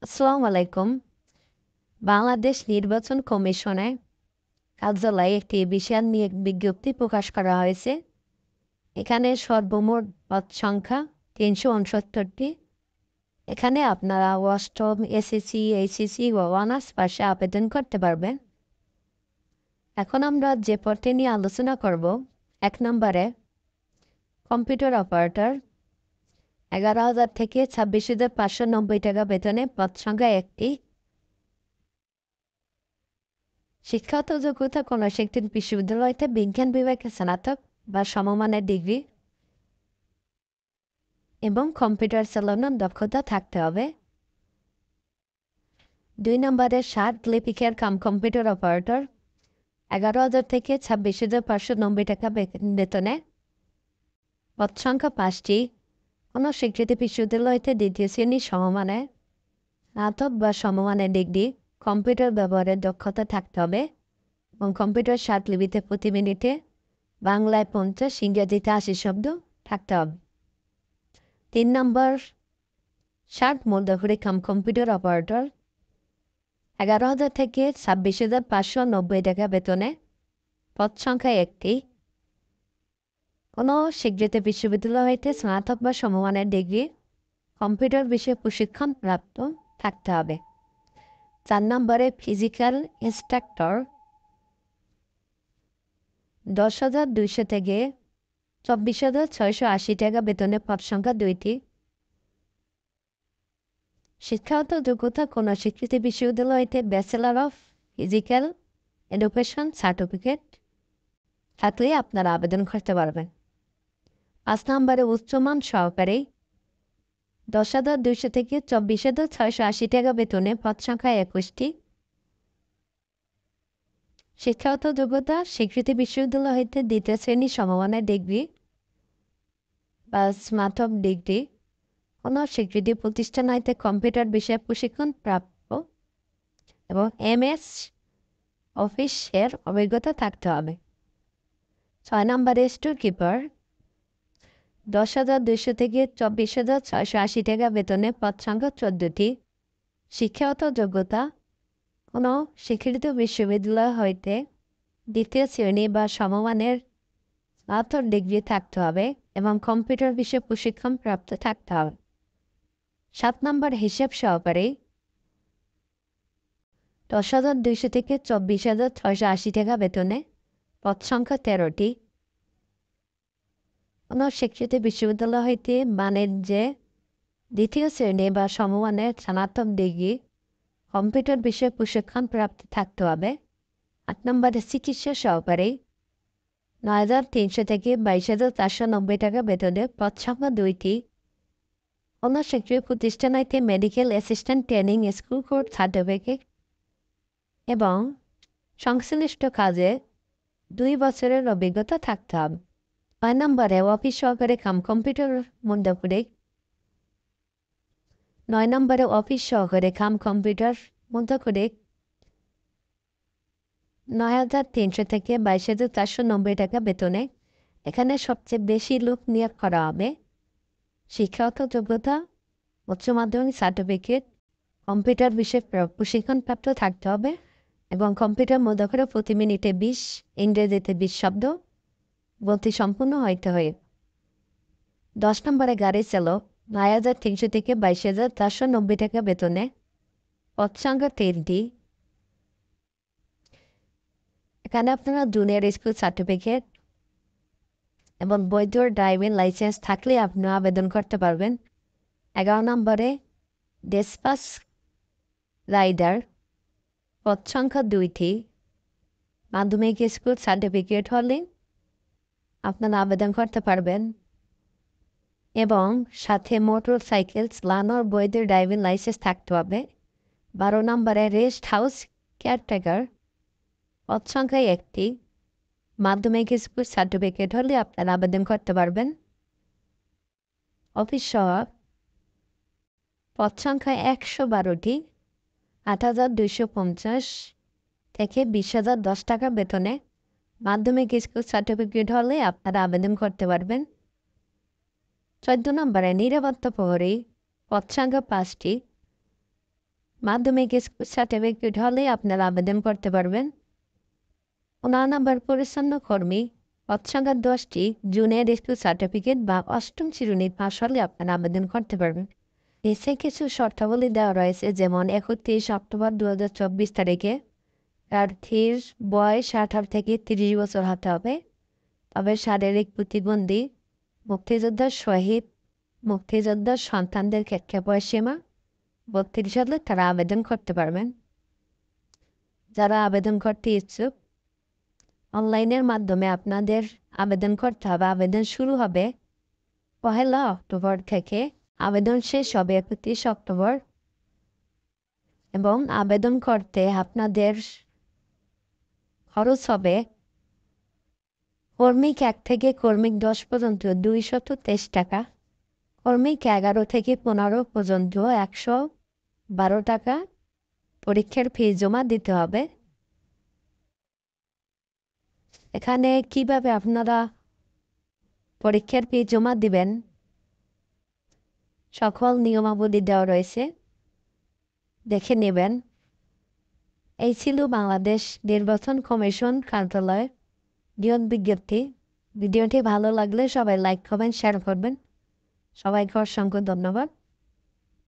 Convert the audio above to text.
আসসালামু আলাইকুম। বাংলাদেশ নির্বাচন কমিশনে কার্যালয়ে একটি বিশাল নিয়োগ বিজ্ঞপ্তি প্রকাশ করা হয়েছে। এখানে সর্বমোট পদ সংখ্যা ৩৬৯টি। এখানে আপনারা অষ্টম এসএসসি, এইচএসসি ও অনার্স পাশে আবেদন করতে পারবেন। এখন আমরা যে পদটি নিয়ে আলোচনা করব, ১ নম্বরে কম্পিউটার অপারেটর। ১১,০০০ থেকে ২৬,৫৯০ টাকা বেতনে পদ সংখ্যা ১টি। শিক্ষাগত যোগ্যতা কোনো একটি বিশ্ববিদ্যালয়তে বিজ্ঞান বিভাগে স্নাতক বা সমমানের ডিগ্রি এবং কম্পিউটার চালানোর দক্ষতা থাকতে হবে। ২ নম্বরে ষাট লিপিকের কম্পিউটার অপারেটর। ১১,০০০ থেকে ২৬,৫৯০ টাকা বেতনে পদ সংখ্যা ৫টি। কোনো স্বীকৃত বিশ্ববিদ্যালয়তে দ্বিতীয় শ্রেণী সমমানের স্নাতক বা সমমানের ডিগ্রি, কম্পিউটার ব্যবহারের দক্ষতা থাকতে হবে এবং কম্পিউটার ৬০ লিপিতে প্রতি মিনিটে বাংলায় ৫০, ইংরেজিতে ৮০ শব্দ থাকতে হবে। ৩ নম্বর ষাট মূলধনী কম্পিউটার অপারেটর। ১১,০০০ থেকে ২৬,৫৯০ টাকা বেতনে পদ সংখ্যা ১টি। কোনো স্বীকৃত বিশ্ববিদ্যালয় হইতে স্নাতক বা সমমানের ডিগ্রি, কম্পিউটার বিষয়ে প্রশিক্ষণ প্রাপ্ত থাকতে হবে। ৪ নম্বরে ফিজিক্যাল ইন্সট্রাক্টর। ১০,২০০ থেকে ২৪,৬৮০ টাকা বেতনে পদ সংখ্যা ২টি। শিক্ষাগত যোগ্যতা কোনো স্বীকৃত বিশ্ববিদ্যালয় হইতে bachelor of physical education certificate থাকলে আপনারা আবেদন করতে পারবেন। ৫ নম্বরে উচ্চমান সহকারী। ১০,২০০ থেকে ২৪,৬৮০ টাকা বেতনে পদ সংখ্যা ২১টি। শিক্ষাগত যোগ্যতা স্বীকৃত বিশ্ববিদ্যালয় হইতে দ্বিতীয় শ্রেণী সমমানের ডিগ্রি বা স্নাতক ডিগ্রি, কোনো স্বীকৃতি প্রতিষ্ঠান হইতে কম্পিউটার বিষয়ে প্রশিক্ষণ প্রাপ্য এবং MS অফিসের অভিজ্ঞতা থাকতে হবে। ৬ নম্বরে স্টোর কিপার। ১০,২০০ থেকে ২৪,৬৮০ টাকা বেতনে পদ সংখ্যা ১৪টি। শিক্ষাগত যোগ্যতা কোনো স্বীকৃত বিশ্ববিদ্যালয় হইতে দ্বিতীয় শ্রেণী বা সমমানের স্নাতক ডিগ্রি থাকতে হবে এবং কম্পিউটার বিষয়ে প্রশিক্ষণ প্রাপ্ত থাকতে হবে। ৭ নম্বর হিসাব সহকারী। ১০,২০০ থেকে ২৪,৬৮০ টাকা বেতনে পদ সংখ্যা ১৩টি। কোনো স্বীকৃত বিশ্ববিদ্যালয় হইতে বাণিজ্যে দ্বিতীয় শ্রেণী বা সমমানের স্নাতক ডিগ্রি, কম্পিউটার বিষয়ে প্রশিক্ষণ প্রাপ্ত থাকতে হবে। ৮ নম্বরে চিকিৎসা সহকারী। ৯,৩০০ থেকে ২২,৪৯০ টাকা বেতনে পদ সংখ্যা ২টি। কোনো স্বীকৃত প্রতিষ্ঠান হইতে medical assistant training school course certificate এবং সংশ্লিষ্ট কাজে ২ বছরের অভিজ্ঞতা থাকতে হবে। ৯ নম্বরে অফিস সহকারী কম্পিউটার মুদ্রাপুরে। ৯ নম্বরে অফিস সহকারী কম্পিউটার মুদ্রাপুরে। ৯,৩০০ থেকে ২২,৪৯০ টাকা বেতনে। এখানে সবচেয়ে বেশি লোক নিয়োগ করা হবে। শিক্ষাগত যোগ্যতা উচ্চ মাধ্যমিক সার্টিফিকেট, কম্পিউটার বিষয়ে প্রশিক্ষণপ্রাপ্ত থাকতে হবে এবং কম্পিউটার মুদ্রাক্ষরে প্রতি মিনিটে ২০, ইংরেজিতে ২০ শব্দ বলতে সম্পূর্ণ হইতে হয়। ১০ নম্বরে গাড়ি চালক। ৯,৩০০ থেকে ২২,৪৯০ টাকা বেতনে পদ সংখ্যা ৩টি। এখানে আপনারা জুনিয়র স্কুল সার্টিফিকেট এবং বৈধ ড্রাইভিং লাইসেন্স থাকলে আপনি আবেদন করতে পারবেন। ১১ নম্বরে ডেসপাস রাইডার। পদ সংখ্যা ২টি। মাধ্যমিক স্কুল সার্টিফিকেট হলে আপনারা আবেদন করতে পারবেন এবং সাথে মোটর সাইকেল চালানোর বৈধ ড্রাইভিং লাইসেন্স থাকতে হবে। ১২ নম্বরে রেস্ট হাউস কেয়ারটেকার। পদ সংখ্যা ১টি। মাধ্যমিক স্কুল সার্টিফিকেট হলে আপনারা আবেদন করতে পারবেন। অফিস সহায়ক। পদ সংখ্যা ১১২টি। ৮,২৫০ থেকে ২০,০১০ টাকা বেতনে। মাধ্যমিক স্কুল সার্টিফিকেট হলে আপনারা আবেদন করতে পারবেন। ১৪ নম্বরে নিরাপত্তা প্রহরী। পদ সংখ্যা ৫টি। মাধ্যমিক স্কুল সার্টিফিকেট হলে আপনারা আবেদন করতে পারবেন। 9 নম্বর পরিচ্ছন্ন কর্মী পদ সংখ্যা 10টি জুনিয়র স্কুল সার্টিফিকেট বা 8ম শ্রেণীর পাশ হলে আপনারা আবেদন করতে পারবেন। এসে কিছু শর্তাবলী দেওয়া রয়েছে, যেমন 31 অক্টোবর 2024 তারিখে প্রার্থীর বয়স 18 থেকে 30 বছর হতে হবে। তবে শারীরিক প্রতিবন্ধী, মুক্তিযোদ্ধার শহীদ, মুক্তিযোদ্ধার সন্তানদের ক্ষেত্রে বয়সসীমা 32 হলে তারা আবেদন করতে পারবেন। যারা আবেদন করতে ইচ্ছুক, অনলাইনের মাধ্যমে আপনাদের আবেদন করতে হবে। আবেদন শুরু হবে 1 অক্টোবর থেকে, আবেদন শেষ হবে 31 অক্টোবর। এবং আবেদন করতে আপনাদের খরচ হবে কর্মিক 1 থেকে কর্মিক 10 পর্যন্ত 223 টাকা, কর্মিক 11 থেকে 15 পর্যন্ত 112 টাকা পরীক্ষার ফি জমা দিতে হবে। এখানে কিভাবে আপনারা পরীক্ষার ফি জমা দিবেন সকল নিয়মাবলী দেওয়া রয়েছে, দেখে নেবেন। এই ছিল বাংলাদেশ নির্বাচন কমিশন কার্যালয়ের নিয়োগ বিজ্ঞপ্তি। ভিডিওটি ভালো লাগলে সবাই লাইক, কমেন্ট, শেয়ার করবেন। সবাইকে অসংখ্য ধন্যবাদ।